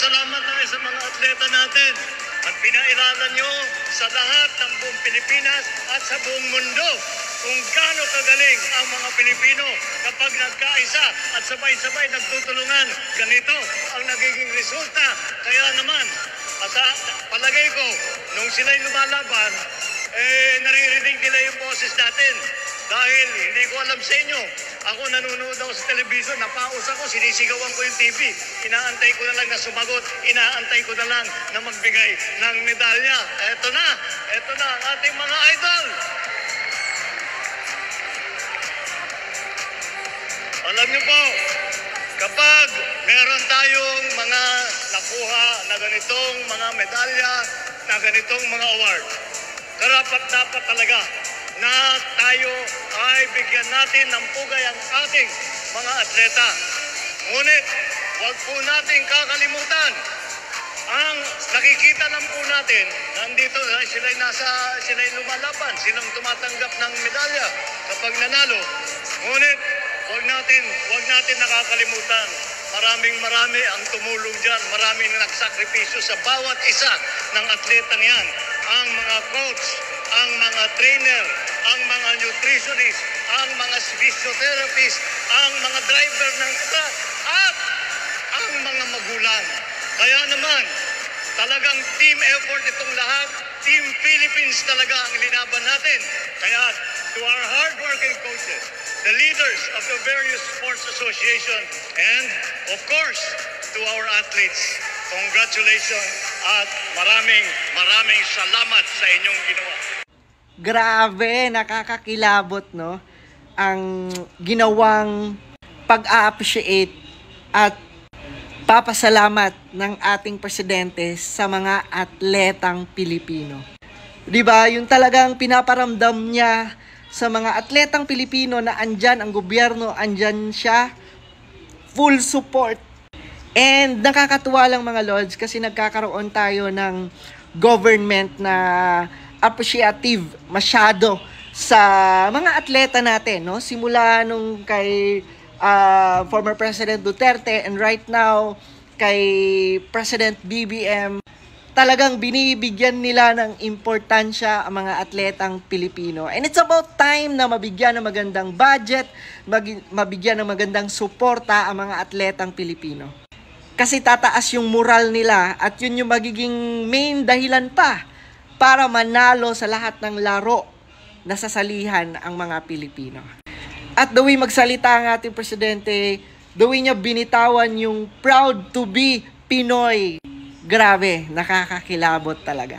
Nagpapasalamat tayo sa mga atleta natin at pinailalan nyo sa lahat ng buong Pilipinas at sa buong mundo kung gaano kagaling ang mga Pilipino kapag nagkaisa at sabay-sabay nagtutulungan. Ganito ang nagiging resulta. Kaya naman, sa palagay ko, nung sila'y lumalaban, naririnig nila yung boses natin. Dahil hindi ko alam sa inyo, ako nanonood ako sa television, napaus ako, sinisigawan ko yung TV. Inaantay ko na lang na sumagot, inaantay ko na lang na magbigay ng medalya. Eto na ang ating mga idol. Alam niyo po, kapag meron tayong mga nakuha na ganitong mga medalya, na ganitong mga award, karapat-dapat talaga na tayo ay bigyan natin ng pugay ang ating mga atleta. Ngunit, huwag po natin kakalimutan ang nakikita lang po natin, nandito sila'y lumalaban, silang tumatanggap ng medalya kapag nanalo. Ngunit, huwag natin nakakalimutan. Marami ang tumulong dyan. Maraming nagsakripisyo sa bawat isa ng atleta niyan. Ang mga coach, ang mga trainer, ang mga nutritionist, ang mga physiotherapist, ang mga driver ng truck, at ang mga magulang. Kaya naman, talagang team effort itong lahat. Team Philippines talaga ang linaban natin. Kaya to our hardworking coaches, the leaders of the various sports association, and of course, to our athletes, congratulations at maraming salamat sa inyong ginawa. Grabe, nakakakilabot, no? Ang ginawang pag-a-appreciate at papasalamat ng ating presidente sa mga atletang Pilipino. 'Di ba? Yung talagang pinaparamdam niya sa mga atletang Pilipino na andyan ang gobyerno, andyan siya, full support. And nakakatuwa lang mga Lods kasi nagkakaroon tayo ng government na appreciative masyado sa mga atleta natin, no? Simula nung kay former President Duterte and right now kay President BBM, talagang binibigyan nila ng importansya ang mga atletang Pilipino. And it's about time na mabigyan ng magandang budget, mabigyan ng magandang suporta ang mga atletang Pilipino. Kasi tataas yung moral nila at yun yung magiging main dahilan pa para manalo sa lahat ng laro na sasalihan ang mga Pilipino. At the way magsalita ang ating presidente, the way niya binitawan yung proud to be Pinoy. Grabe, nakakakilabot talaga.